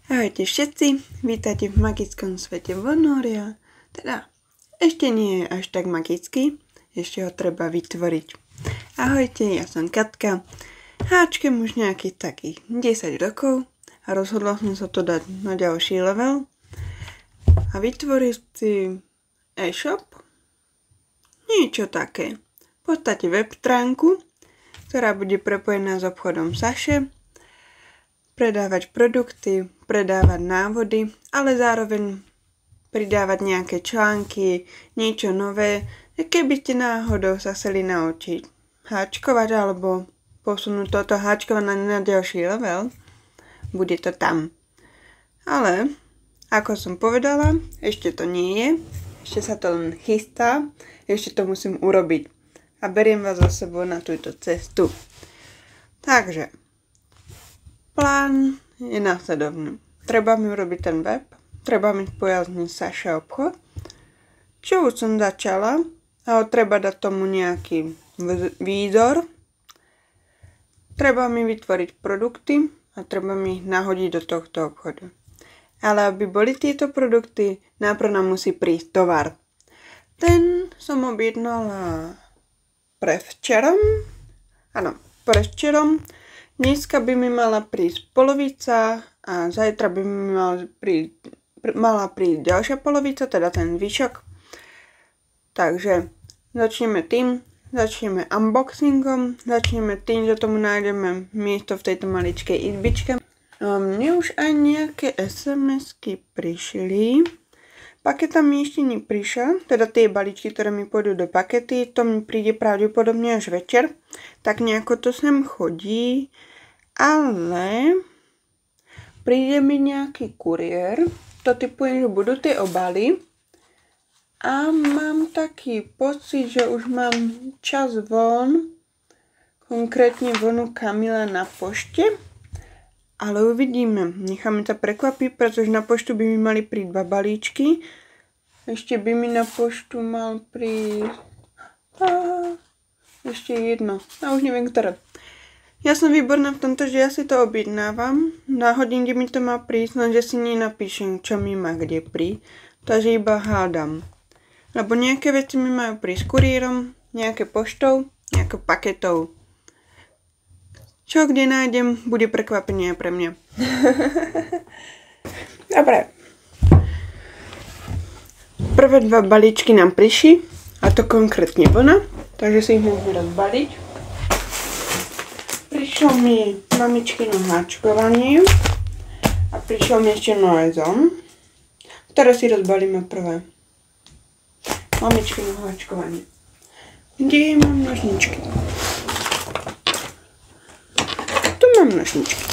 Ahojte všetci, vítajte v magickom svete Vonoria. Teda, ešte nie je až tak magický, ešte ho treba vytvoriť. Ahojte, ja som Katka. Háčkem už nejakých takých 10 rokov a rozhodla som sa to dať na ďalší level a vytvoriť si e-shop. Niečo také. V podstate web stránku, ktorá bude prepojená s obchodom Saše, predávať produkty, predávať návody, ale zároveň pridávať nejaké články, niečo nové, keby ste náhodou sa chceli naučiť háčkovať alebo posunúť toto háčkovanie na ďalší level, bude to tam. Ale, ako som povedala, ešte to nie je, ešte sa to len chystá, ešte to musím urobiť a beriem vás za sebou na túto cestu. Takže, plán je následovný. Treba mi urobiť ten web, treba mi spojazniť Saša obchod, čo už som začala, ale treba dať tomu nejaký výzor. Treba mi vytvoriť produkty a treba mi ich nahodiť do tohto obchodu. Ale aby boli tieto produkty, najprv nám musí prísť tovar. Ten som objednala prevčerom. Áno, prevčerom. Dneska by mi mala prísť polovica a zajtra by mi mala prísť ďalšia polovica, teda ten zvyšok. Takže začneme unboxingom, začneme tým, že tomu nájdeme miesto v tejto maličkej izbičke. Mne už aj nejaké SMS-ky prišli. Paketa mi ešte neprišla, teda tie balíčky, ktoré mi pôjdu do pakety, to mi príde pravdepodobne až večer. Tak nejako to sem chodí. Ale príde mi nejaký kuriér, to typujem, že budú tie obaly a mám taký pocit, že už mám čas von, konkrétne vonu Kamila na pošte, ale uvidíme, necháme sa prekvapiť, pretože na poštu by mi mali prísť 2 balíčky, ešte by mi na poštu mal prísť ešte jedno, a už neviem ktoré. Ja som výborná v tomto, že ja si to objednávam, náhodím, kde mi to má prísť, lenže si nenapíšem, čo mi má kde prísť, takže iba hádam. Lebo nejaké veci mi majú prísť kuriérom, nejaké poštou, nejaké paketou. Čo kde nájdem, bude prekvapenie pre mňa. Dobre. Prvé 2 balíčky nám prišli, a to konkrétne vlna, takže si ich môžu rozbaliť. Prišlo mi mamičkino háčkovanie a prišlo mi ešte noezom, ktoré si rozbalíme prvé. Mamičkino háčkovanie. Kde mám nožničky? Tu mám nožničky.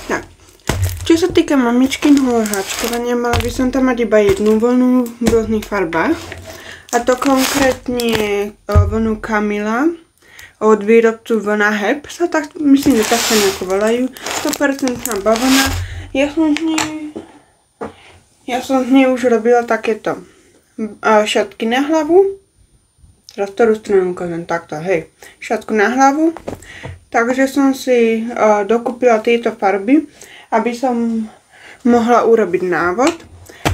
Tak. Čo sa týka mamičkinho háčkovania, mala by som tam mať iba jednu vlnu v rôznych farbách. A to konkrétne vlnu Kamila od výrobcu Vlna Heb, sa tak, myslím, že tak sa nejako volajú, 100% bavlna. Ja som z nej už robila takéto šatky na hlavu, teraz ktorú stranu ukážem, takto, hej, šatku na hlavu, takže som si dokúpila tieto farby, aby som mohla urobiť návod,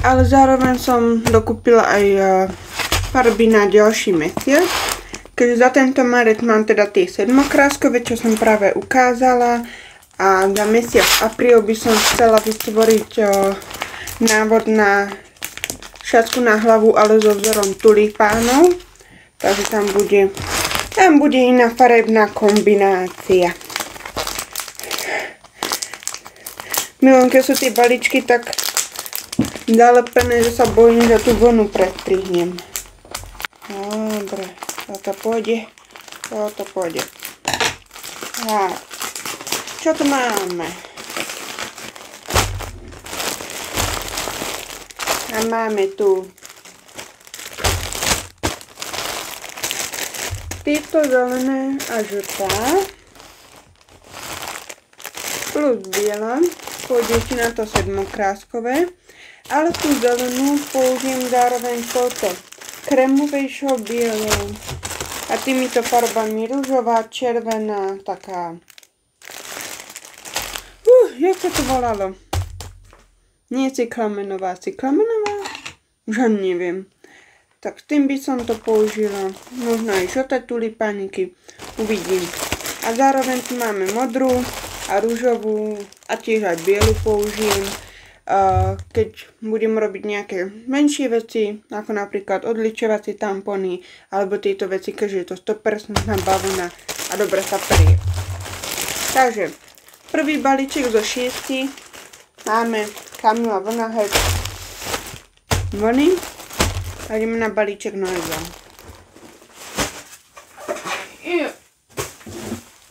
ale zároveň som dokúpila aj farby na ďalší mesiac. Keďže za tento marec mám teda tie 7-kráskové, čo som práve ukázala, a za mesiac apríl by som chcela vytvoriť návod na šatku na hlavu, ale so vzorom tulipánov, takže tam bude iná farebná kombinácia. Milujem, keď sú tie balíčky tak zalepené, že sa bojím, že tú vlnu prestrihnem. Dobre. Toto pôjde. Tak. Čo tu máme? A máme tu tieto zelené a žltá plus biela. Pôjde ešte na to 7-kráskové, ale tú zelenú použijem zároveň touto kremovejšou bielou a týmito farbami ružová, červená, taká jak sa to volalo? Nie cyklamenová. Už ani neviem. Tak tým by som to použila. Možno aj žlté tulipániky. Uvidím. A zároveň tu máme modrú a rúžovú a tiež aj bielu použijem. Keď budem robiť nejaké menšie veci, ako napríklad odličovacie tampony alebo tieto veci, keďže je to 100% bavlna a dobre sa perie. Takže prvý balíček zo 6 máme Camilla Vlna Head vlny a ideme na balíček noeza.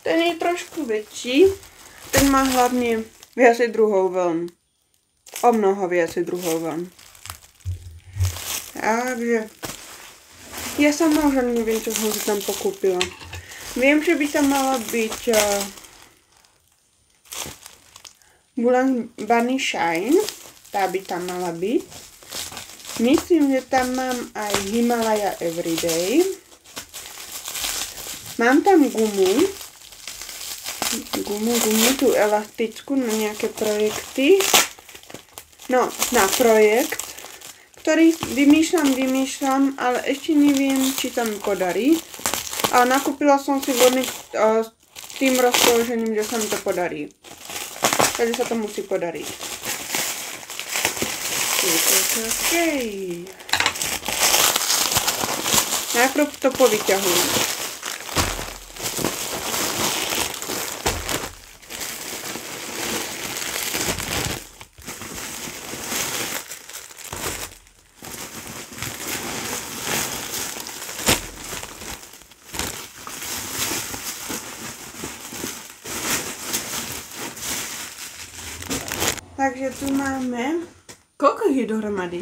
Ten je trošku väčší, ten má hlavne viacej druhov vln. O mnoho viacej druhov vln. Takže ja sama už ani neviem, čo som si tam pokúpila. Viem, že by tam mala byť Bulan Bunny Shine. Tá by tam mala byť. Myslím, že tam mám aj Himalaya Everyday. Mám tam gumu, tú elastickú na nejaké projekty. No, na projekt, ktorý vymýšľam, ale ešte neviem, či sa mi podarí. A nakúpila som si vodný s tým rozpoložením, že sa mi to podarí. Takže sa to musí podariť. Okay. Najprv to povyťahujem. Takže tu máme, koľko je dohromady?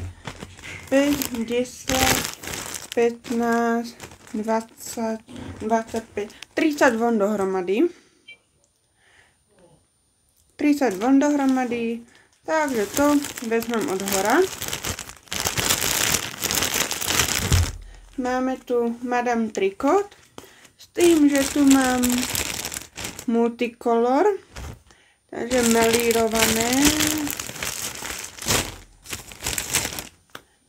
5, 10, 15, 20, 25, 30 vln dohromady. 30 vln dohromady, takže to vezmem od hora. Máme tu Madame Tricot, s tým, že tu mám multicolor. Takže melírované.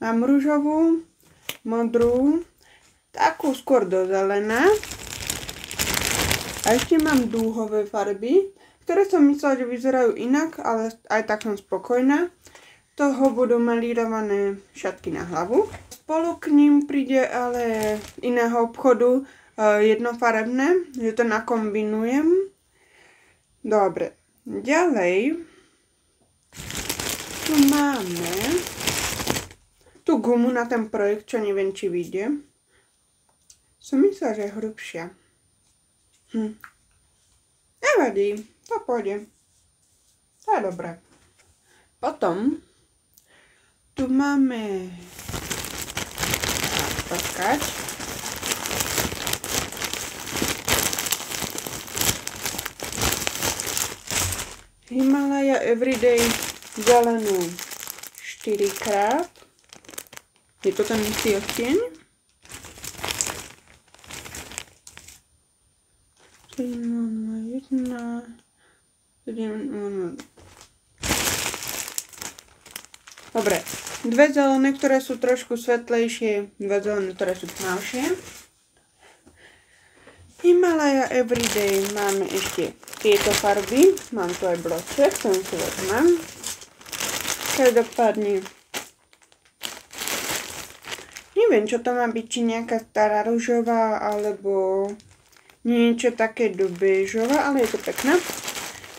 Mám rúžovú, modrú, takú skôr do zelená. A ešte mám dúhové farby, ktoré som myslela, že vyzerajú inak, ale aj tak som spokojná. Toho budú melírované šatky na hlavu. Spolu k ním príde ale iného obchodu jednofarebné, že to nakombinujem. Dobre. Ďalej, tu máme tú gumu na ten projekt, čo neviem, či vyjde. Som myslela, že je hrubšia. Nevadí, to pôjde. To je dobré. Potom, tu máme počkať. Himalaya Everyday zelenú 4-krát. Je to ten istý odtieň. Dobre, dve zelené, ktoré sú trošku svetlejšie, dve zelené, ktoré sú tmavšie. Himalaya Everyday máme ešte tieto farby. Mám tu aj bloček, ten si vezmem. Každopádne neviem, čo to má byť, či nejaká stará ružová, alebo niečo také do béžová, ale je to pekná.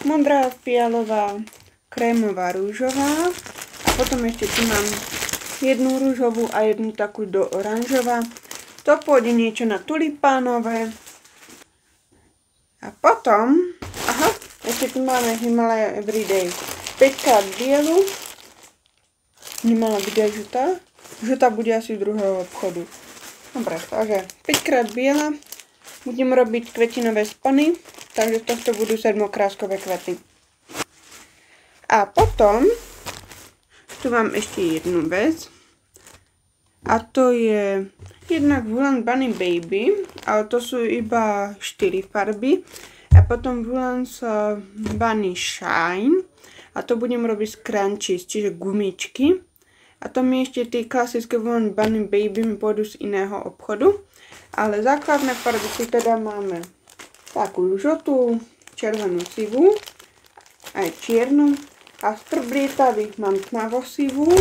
Modrá, fialová, krémová, rúžová. A potom ešte tu mám jednu rúžovú a jednu takú do oranžová. To pôjde niečo na tulipánové. A potom, ešte tu máme Himalaya Everyday 5-krát bielu. Nemala byť aj žutá. Žutá bude asi z druhého obchodu. Dobre, takže 5-krát biela. Budem robiť kvetinové spony, takže tohto budú 7-kráskové kvety. A potom, tu mám ešte jednu vec. A to je jednak Bulan Bunny Baby, ale to sú iba 4 farby. A potom Bulan Bunny Shine. A to budem robiť z crunchies, čiže gumičky. A to mi ešte tie klasické One Bunny Baby mi pôjdu z iného obchodu. Ale základné farby si teda máme takú žltú, červenú sivú, aj čiernu. A z prblietavých mám tmavosivú,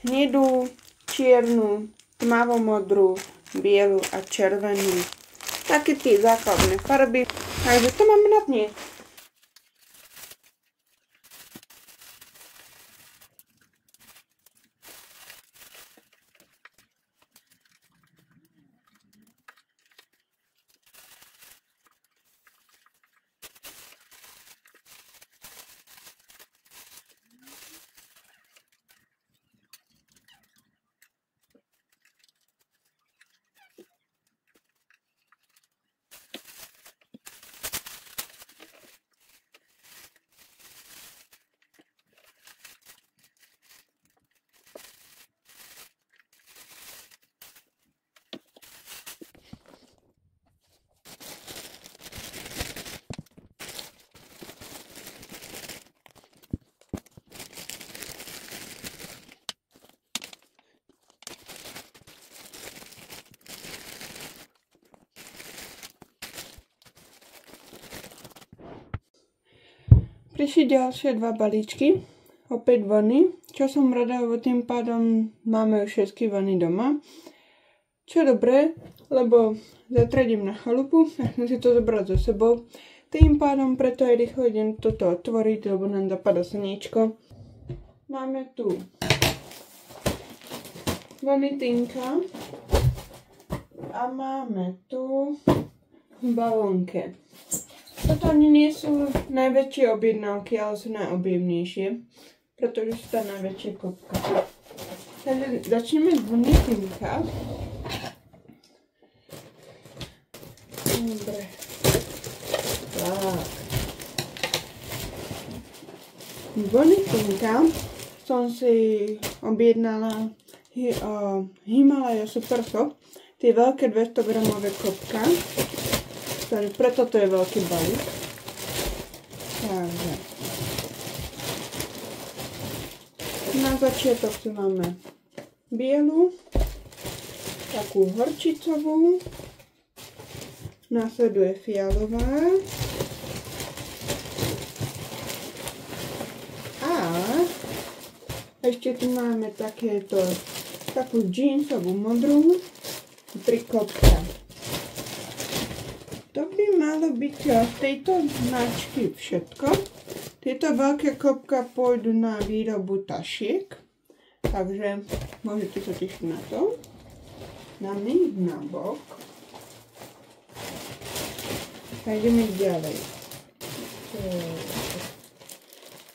hnedú, čiernu, tmavomodrú, bielu a červenú. Také tie základné farby. Takže to máme na dne. Prišli ďalšie dva balíčky, opäť vany, čo som rada, lebo tým pádom máme už všetky vany doma. Čo je dobré, lebo zajtra idem na chalupu, chcem si to zobrať so sebou. Tým pádom preto aj rýchlo idem toto otvoriť, lebo nám zapadá slniečko. Máme tu vanitynka a máme tu balónke. Toto ani nie sú najväčšie objednávky, ale sú najobjemnejšie, pretože sú tá najväčšia kopka. Takže začneme z vanitynka. Dobre. Tak. Vanitynka som si objednala Himalaya Super Soft, tie veľké 200 gramové kopka. Takže preto to je veľký balík. Takže na začiatok tu máme bielu, takú horčicovú, nasleduje fialová a ešte tu máme takú džínsovú modrú, 3 kopka. To by malo byť z tejto značky všetko. Tieto veľké kopka pôjdu na výrobu tašiek, takže môžete sa tešiť na to. Dáme ich na bok. A ideme ďalej.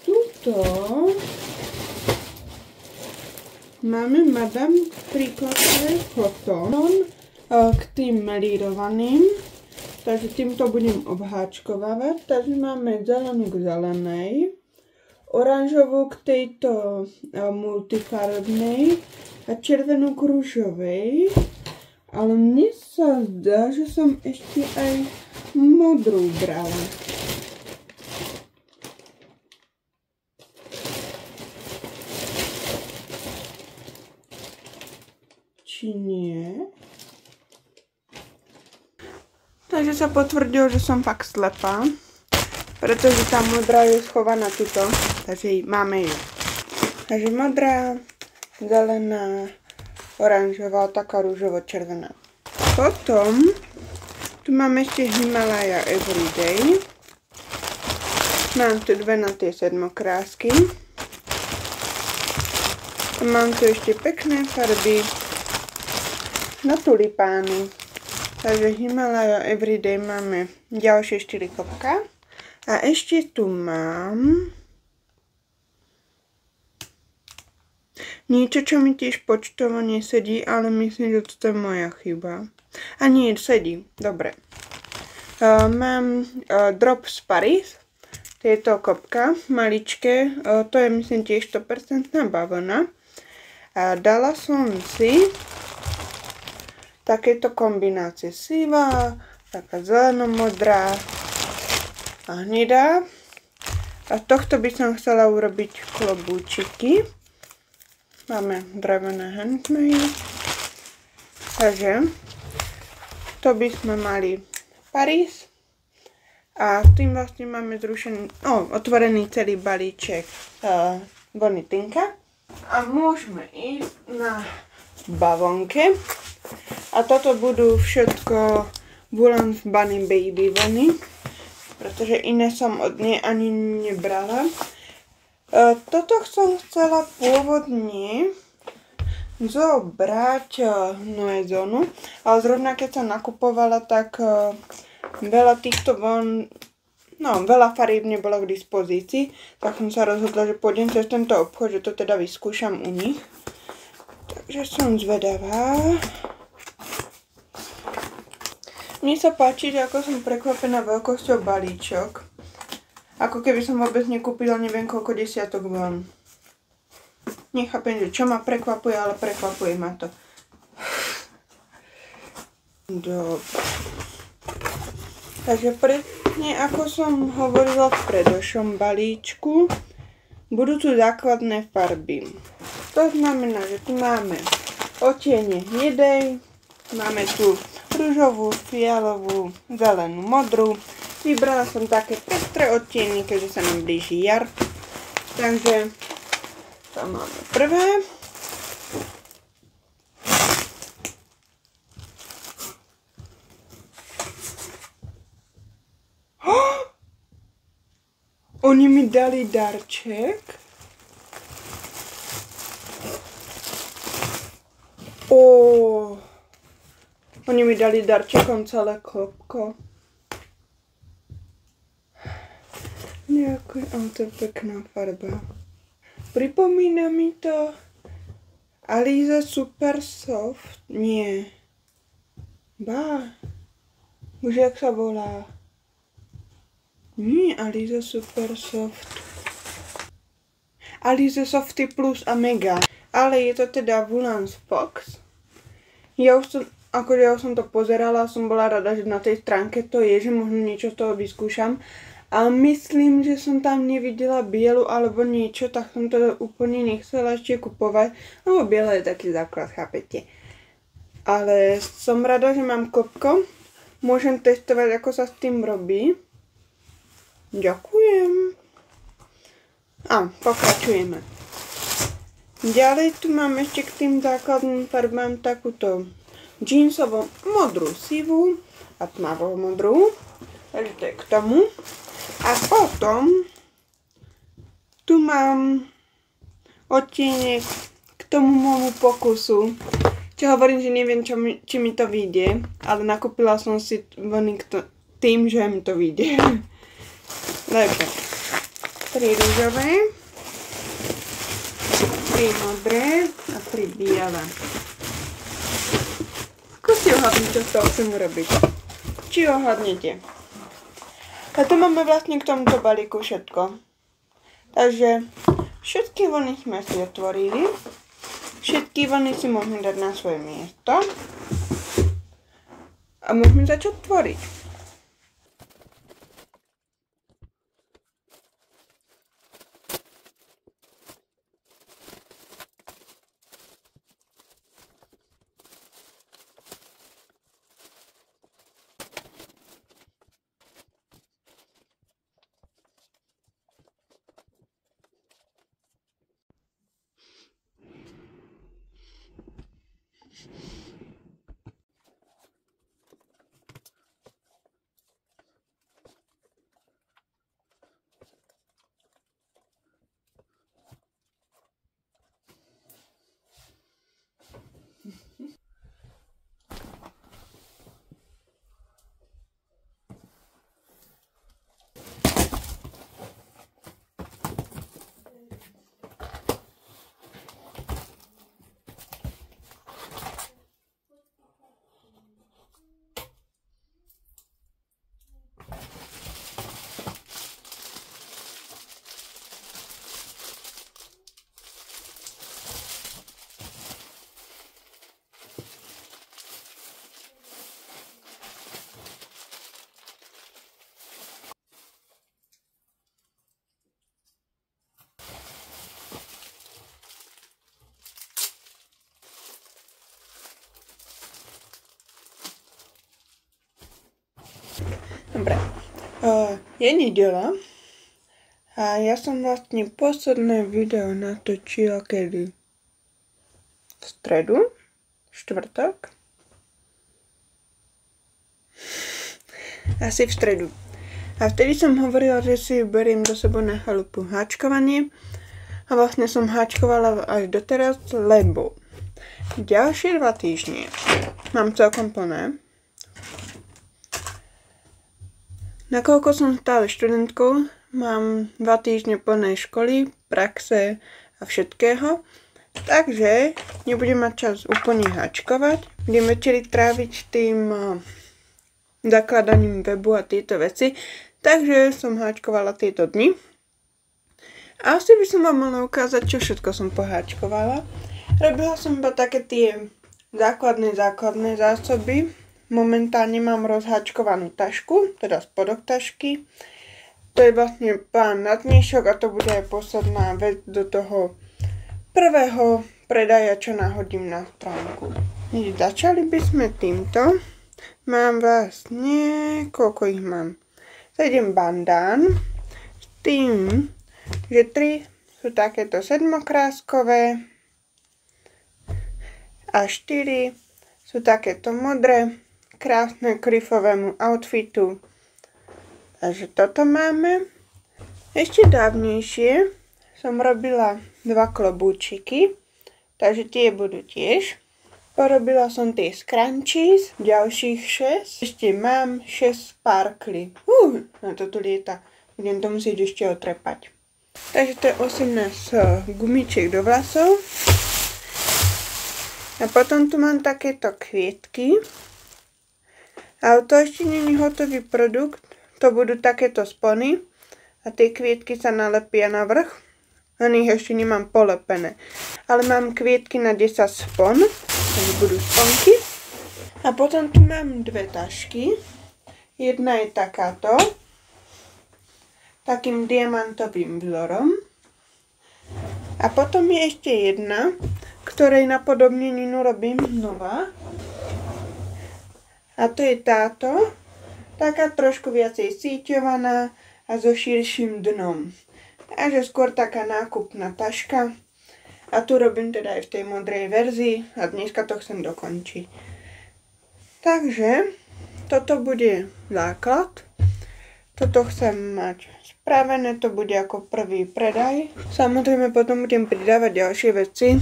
Tuto máme Madame Tricoté Cotton k tým melírovaným. Takže týmto budem obháčkovávať. Takže máme zelenú k zelenej, oranžovú k tejto multifarbnej a červenú k ružovej. Ale mne sa zdá, že som ešte aj modrú brala. Či nie? Takže sa potvrdilo, že som fakt slepá, pretože tá modrá je schovaná tuto, takže máme ju. Takže modrá, zelená, oranžová, taká rúžovo-červená. Potom tu máme ešte Himalaya Everyday. Mám tu dve na tie sedmokrásky. A mám tu ešte pekné farby na tulipány. Takže Himalaya Everyday máme ďalšie 4 kopka. A ešte tu mám niečo, čo mi tiež počtovo nesedí, ale myslím, že to je moja chyba. A nie, sedí. Dobre. Mám Drops Paris. Tieto kopka, maličké. To je myslím tiež 100% bavlna. A dala som si takéto kombinácie sivá, taká zelenomodrá a hnedá. A z tohto by som chcela urobiť klobúčiky. Máme drevené handmade. Takže to by sme mali Paris. A tým vlastne máme otvorený celý balíček vlny Tinka. A môžeme ísť na bavonke. A toto budú všetko Woolens Bunny Baby vlny, pretože iné som od nej ani nebrala. Toto som chcela pôvodne zobrať Noezonu, ale zrovna keď som nakupovala, tak veľa týchto vln, veľa farieb nebolo k dispozícii, tak som sa rozhodla, že pôjdem cez tento obchod, že to teda vyskúšam u nich. Takže som zvedavá. Mne sa páči, že ako som prekvapená veľkosťou balíčok. Ako keby som vôbec nekúpila neviem koľko desiatok vln. Nechápem, že čo ma prekvapuje, ale prekvapuje ma to. Dobre. Takže presne ako som hovorila v predošlom balíčku, budú tu základné farby. To znamená, že tu máme odtiene hnedej, máme tu ružovú, fialovú, zelenú, modrú. Vybrala som také pestré odtiene, keďže sa nám blíži jar. Takže to máme prvé. Oni mi dali darček. Oni mi dali darčekom celé klopko. Ďakujem, to je pekná farba. Pripomína mi to Alize Super Soft. Nie. Už jak sa volá? Nie, Alize Super Soft. Alize Softy Plus a Mega. Ale je to teda Woolens Fox. Ja už som to pozerala, som bola rada, že na tej stránke to je, že možno niečo z toho vyskúšam. A myslím, že som tam nevidela bielu alebo niečo, tak som to úplne nechcela ešte kupovať. Lebo biela je taký základ, chápete. Ale som rada, že mám kopko. Môžem testovať, ako sa s tým robí. Ďakujem. Pokračujeme. Ďalej tu mám ešte k tým základným farbám takúto džínsovú modrú sivú a tmavú modrú. Takže to je k tomu. A potom tu mám odtienek k tomu môjmu pokusu. Čo hovorím, že neviem, či mi to vyjde, ale nakúpila som si vlny tým, že mi to vyjde. Takže 3 rúžové, 3 modré a 3 biele. Skúste ohľadniť, čo z toho chcem urobiť. Či ohľadnete. A to máme vlastne k tomuto balíku všetko. Takže všetky vlny sme si otvorili. Všetky vlny si môžeme dať na svoje miesto. A môžeme začať tvoriť. Dobre. Je nedeľa a ja som vlastne posledné video natočila kedy? V stredu? Štvrtok? Asi v stredu. A vtedy som hovorila, že si beriem do sebou na chalupu háčkovanie. A vlastne som háčkovala až doteraz, lebo ďalšie 2 týždne mám celkom plné. Nakoľko som stále študentkou, mám 2 týždne plnej školy, praxe a všetkého. Takže nebudem mať čas úplne háčkovať. Budem večeri tráviť tým zakladaním webu a tieto veci. Takže som háčkovala tieto dni. A asi by som vám mala ukázať, čo všetko som poháčkovala. Robila som iba také tie základné zásoby. Momentálne mám rozháčkovanú tašku, teda spodok tašky. To je vlastne plán na dnešok a to bude aj posledná vec do toho prvého predaja, čo nahodím na stránku. Začali by sme týmto. Mám vlastne, koľko ich mám? 7 bandán. S tým, že 3 sú takéto sedmokráskové a 4 sú takéto modré, krásne k rifovému outfitu. Takže toto máme. Ešte dávnejšie som robila 2 klobúčiky, takže tie budú tiež. Porobila som tie scrunchies, ďalších 6. Ešte mám 6 sparkly. Na to tu lieta. Budem to musieť ešte otrepať. Takže to je 18 gumičiek do vlasov. A potom tu mám takéto kvietky. Ale to ešte nie je hotový produkt. To budú takéto spony. A tie kvietky sa nalepia na vrch. Len ich ešte nemám polepené. Ale mám kvietky na 10 spon. Takže budú sponky. A potom tu mám 2 tašky. Jedna je takáto. Takým diamantovým vzorom. A potom je ešte jedna, ktorej napodobneninu robím znova. A to je táto. Taká trošku viacej síťovaná a so širším dnom. Takže skôr taká nákupná taška. A tu robím teda aj v tej modrej verzii a dneska to chcem dokončiť. Takže toto bude základ. Toto chcem mať spravené, to bude ako prvý predaj. Samozrejme potom budem pridávať ďalšie veci.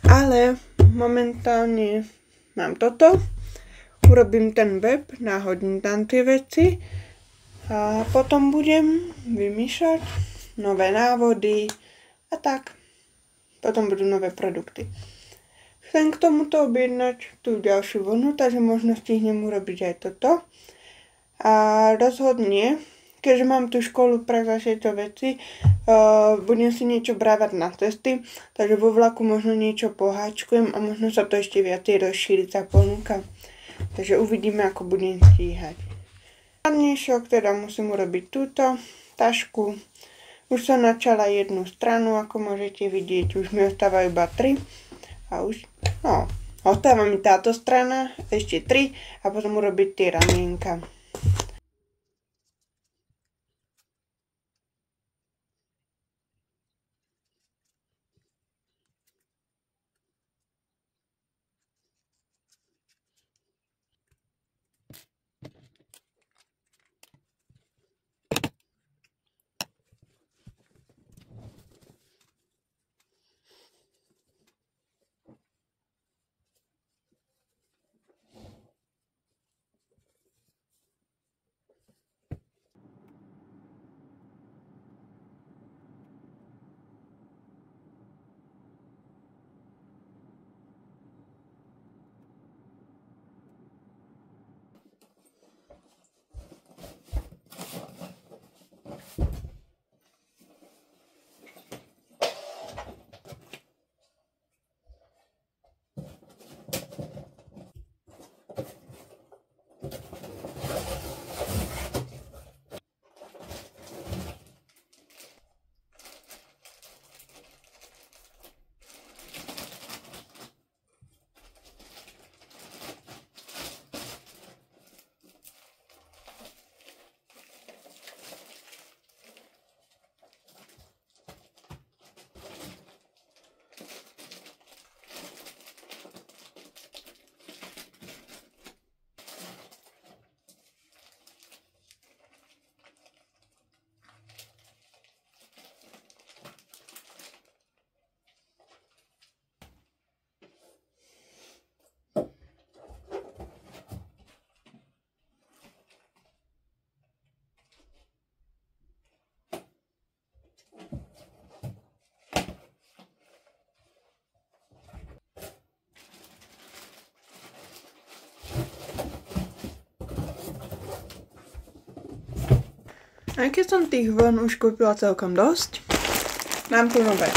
Ale momentálne mám toto. Urobím ten web, náhodím tam tie veci a potom budem vymýšľať nové návody a tak. Potom budú nové produkty. Chcem k tomuto objednať tú ďalšiu vlnu, takže možno stihnem urobiť aj toto. A rozhodne, keďže mám tú školu prax a tieto veci, budem si niečo brávať na cesty, takže vo vlaku možno niečo poháčkujem a možno sa to ešte viacej rozšíriť tá ponuka. Takže uvidíme, ako budem stíhať. Na dnešok teda musím urobiť túto tašku. Už som načala jednu stranu, ako môžete vidieť, už mi ostáva iba 3. A už, ostáva mi táto strana, ešte 3 a potom urobiť tie ramienka. Aj keď som tých vln už kúpila celkom dosť, mám tu nové.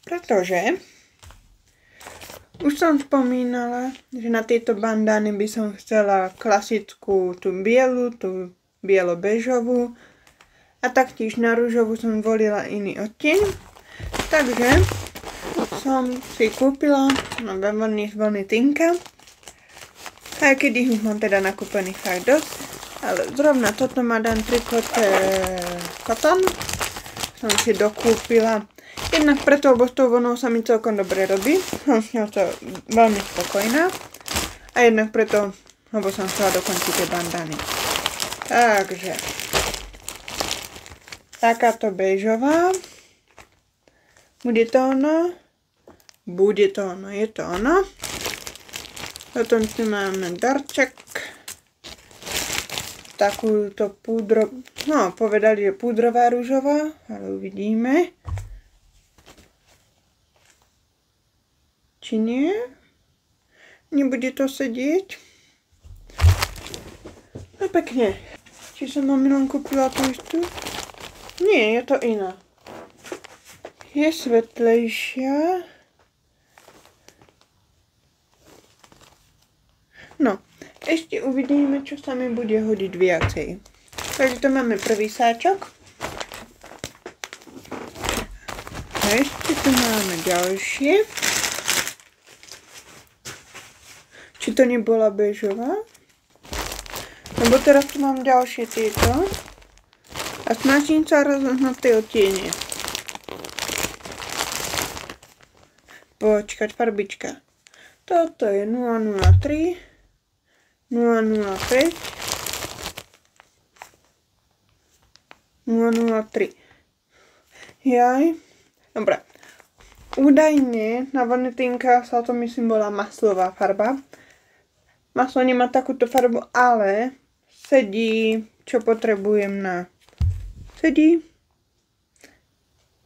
Pretože už som spomínala, že na tieto bandány by som chcela klasickú tú bielo-bežovú a taktiež na ružovú som volila iný odtieň. Takže som si kúpila nové vlny Tinka. Aj keď ich už mám teda nakúpených fakt dosť. Ale zrovna toto Madame Tricot Cotton som si dokúpila. Jednak preto, lebo s tou vlnou sa mi celkom dobre robí. Som s ňou veľmi spokojná. A jednak preto, lebo som chcela dokončiť tie bandány. Takže takáto bežová. Bude to ono. Je to ono. Potom tu máme darček. Takúto povedali, že púdrová ružová, ale uvidíme. Či nie? Nebude to sedieť? No pekne. Či som mamilom kúpila tú istú? Nie, je to iná. Je svetlejšia. No, ešte uvidíme, čo sa mi bude hodiť viacej. Takže to máme prvý sáčok. A ešte tu máme ďalšie. Či to nebola bežová? Lebo teraz tu mám ďalšie tieto. A snažím sa rozoznať tie odtiene. Počkať, farbička. Toto je 003. 005 003. Jaj. Dobre. Údajne na vlny Tinka sa to myslím bola maslová farba. Maslo nemá takúto farbu, ale sedí, čo potrebujem na... Sedí?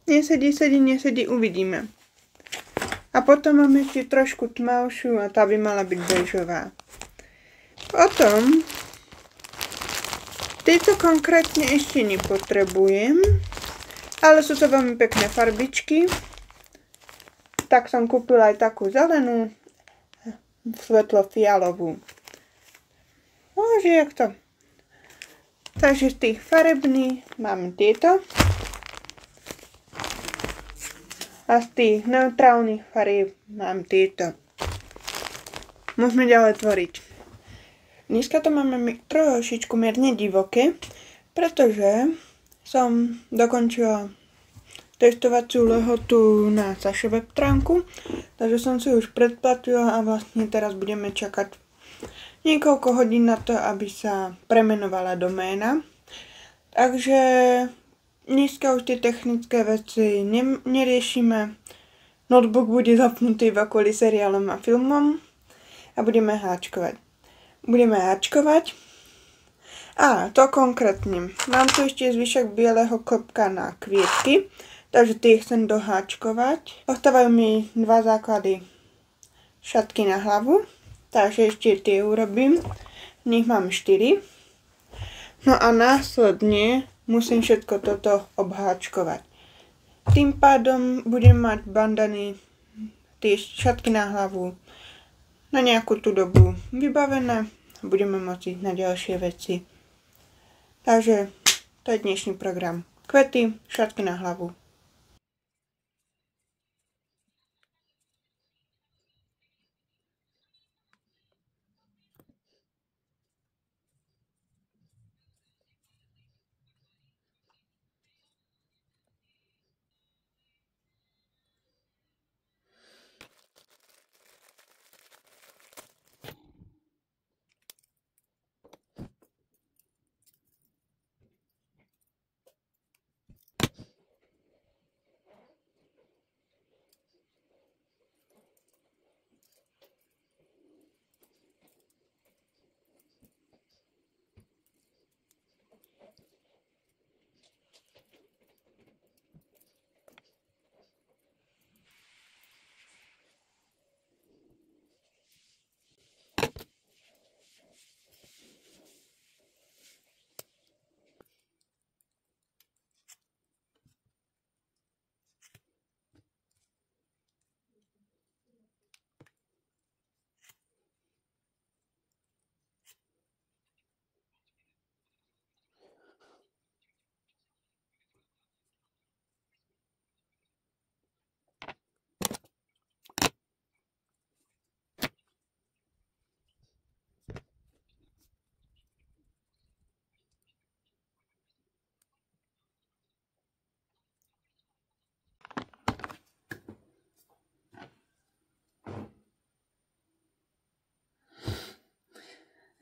Nesedí, uvidíme. A potom máme ešte trošku tmavšiu a tá by mala byť bežová. Potom, tieto konkrétne ešte nepotrebujem, ale sú to veľmi pekné farbičky. Tak som kúpila aj takú zelenú, svetlo-fialovú. Bože, jak to. Takže z tých farebných mám tieto. A z tých neutrálnych farieb mám tieto. Môžeme ďalej tvoriť. Dneska to máme trošičku mierne divoké, pretože som dokončila testovaciu lehotu na Saše web stránku, takže som si už predplatila a vlastne teraz budeme čakať niekoľko hodín na to, aby sa premenovala doména. Takže dneska už tie technické veci neriešime. Notebook bude zapnutý iba kvôli seriálom a filmom a budeme háčkovať. A to konkrétne. Mám tu ešte zvyšok bieleho klopka na kvietky, takže tie chcem doháčkovať. Ostávajú mi 2 základy šatky na hlavu, takže ešte tie urobím. V nich mám 4. No a následne musím všetko toto obháčkovať. Tým pádom budem mať bandany, tie šatky na hlavu na nejakú tú dobu vybavené a budeme môcť ísť na ďalšie veci. Takže to je dnešný program. Kvety, šatky na hlavu.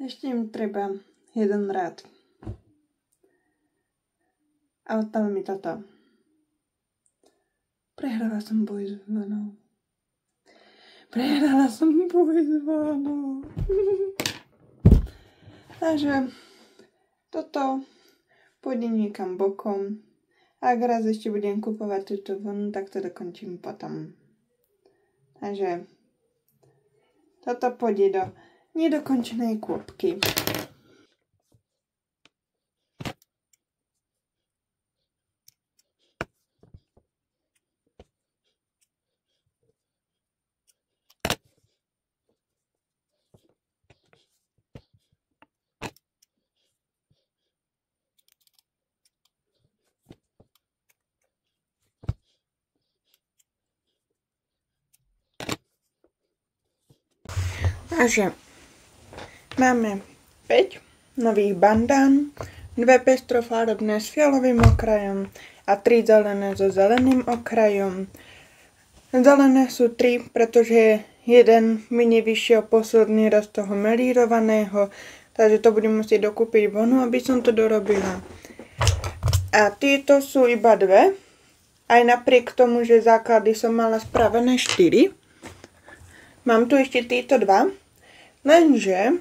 Ešte im treba jeden rád. A ostalo mi toto. Prehrala som boj s vonou. Takže toto pôjde niekam bokom. Ak raz ešte budem kupovať túto vlnu, tak to dokončím potom. Takže toto pôjde do nedokončenej kôpky. Takže máme 5 nových bandán, 2 pestrofarebné s fialovým okrajom a 3 zelené so zeleným okrajom. Zelené sú 3, pretože jeden mi nevyšiel posledný raz toho melírovaného, takže to budem musieť dokúpiť vonu, aby som to dorobila. A tieto sú iba 2, aj napriek tomu, že základy som mala spravené 4. Mám tu ešte tieto 2. Lenže,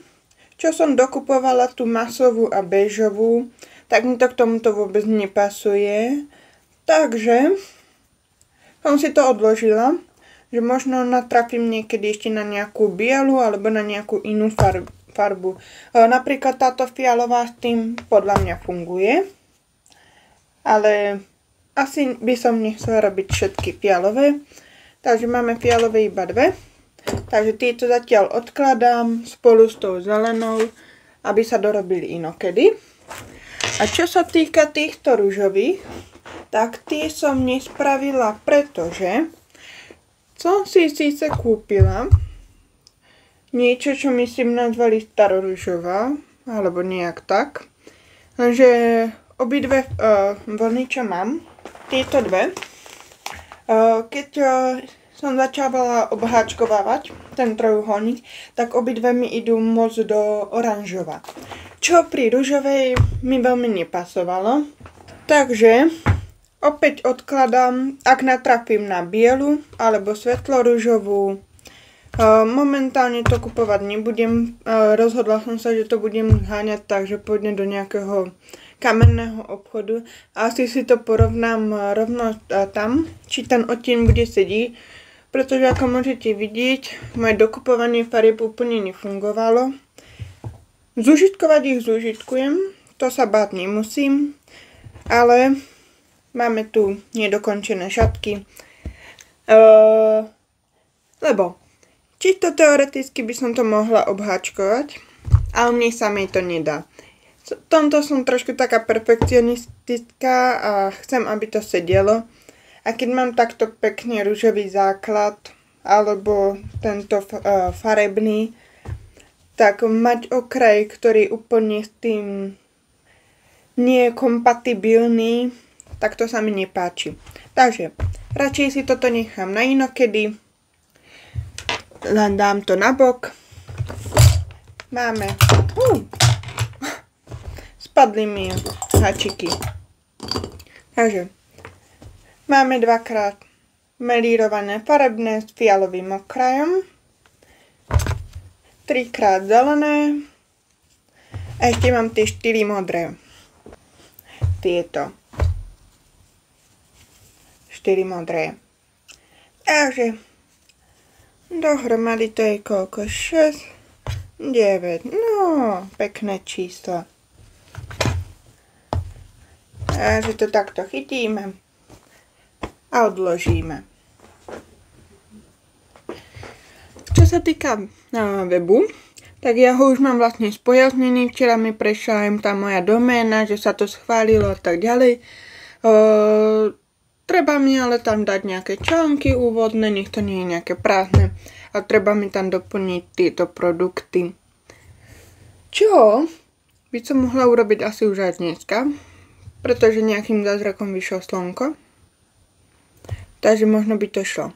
čo som dokupovala tú masovú a béžovú, tak mi to k tomuto vôbec nepasuje. Takže som si to odložila, že možno natrafím niekedy ešte na nejakú bielu alebo na nejakú inú farbu. Napríklad táto fialová s tým podľa mňa funguje, ale asi by som nechcela robiť všetky fialové, takže máme fialové iba 2. Takže tieto zatiaľ odkladám spolu s tou zelenou, aby sa dorobili inokedy. A čo sa týka týchto ružových, tak tie som nespravila, pretože som si síce kúpila niečo, čo myslím nazvali staroružová, alebo nejak tak. Lenže obidve vlny, čo mám, tieto 2, keď som začala obháčkovávať ten trojuholník, tak obidve mi idú moc do oranžova. Čo pri ružovej mi veľmi nepasovalo. Takže opäť odkladám, ak natrafím na bielu alebo svetlo-ružovú. Momentálne to kupovať nebudem. Rozhodla som sa, že to budem zháňať tak, že pôjdem do nejakého kamenného obchodu. Asi si to porovnám rovno tam, či ten odtieň bude sedieť. Pretože ako môžete vidieť, moje dokupovanie farieb úplne nefungovalo. Zúžitkovať ich zúžitkujem, to sa báť nemusím, ale máme tu nedokončené šatky. Lebo čisto teoreticky by som to mohla obháčkovať, ale mne samej to nedá. V tomto som trošku taká perfekcionistická a chcem, aby to sedelo. A keď mám takto pekne ružový základ, alebo tento farebný, tak mať okraj, ktorý úplne s tým nie je kompatibilný, tak to sa mi nepáči. Takže radšej si toto nechám na inokedy. Len dám to na bok. Máme... Spadli mi hačiky. Takže máme 2-krát melírované farebné s fialovým okrajom. 3-krát zelené. A ešte mám tie 4 modré. Tieto. 4 modré. Takže dohromady to je koľko? 6, 9. No, pekné číslo. Takže to takto chytíme a odložíme. Čo sa týka webu, tak ja ho už mám vlastne spojaznený. Včera mi prešla aj tá moja doména, že sa to schválilo a tak ďalej. Treba mi ale tam dať nejaké články úvodné, nech to nie je nejaké prázdne. A treba mi tam doplniť tieto produkty. Čo by som mohla urobiť asi už aj dneska, pretože nejakým zázrakom vyšlo slnko. Takže možno by to šlo.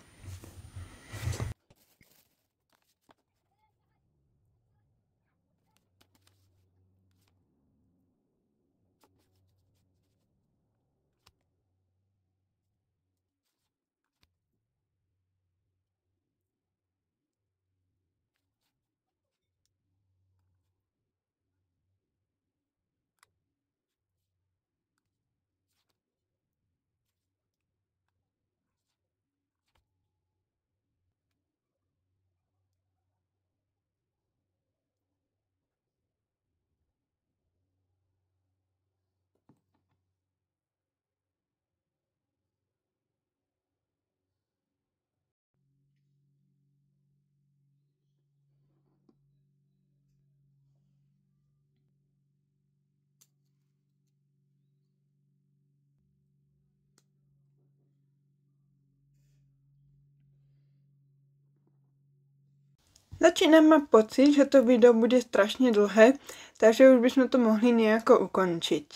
Začínam mať pocit, že to video bude strašne dlhé, takže už by sme to mohli nejako ukončiť.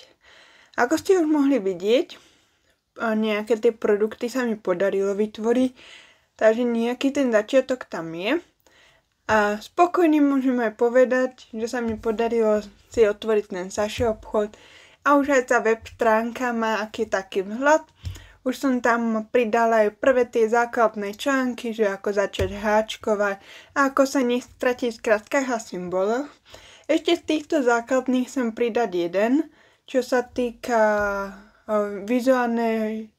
Ako ste už mohli vidieť, nejaké tie produkty sa mi podarilo vytvoriť, takže nejaký ten začiatok tam je. A spokojne môžeme aj povedať, že sa mi podarilo si otvoriť ten Saši obchod a už aj tá web stránka má aký taký vzhľad. Už som tam pridala aj prvé tie základné články, že ako začať háčkovať a ako sa nestratiť v skratkách a symboloch. Ešte z týchto základných chcem pridať jeden, čo sa týka vizuálnej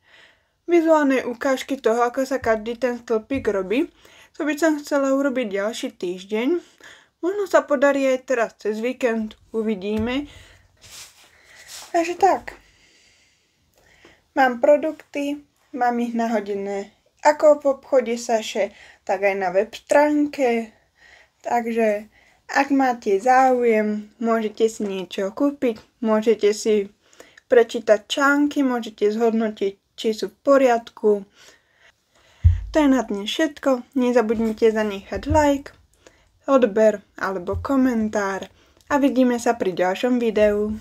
ukážky toho, ako sa každý ten stĺpik robí. To by som chcela urobiť ďalší týždeň. Možno sa podarí aj teraz cez víkend, uvidíme. Takže tak. Mám produkty, mám ich nahodené ako v obchode Saše, tak aj na web stránke. Takže ak máte záujem, môžete si niečo kúpiť, môžete si prečítať články, môžete zhodnotiť, či sú v poriadku. To je na dnes všetko. Nezabudnite zanechať like, odber alebo komentár a vidíme sa pri ďalšom videu.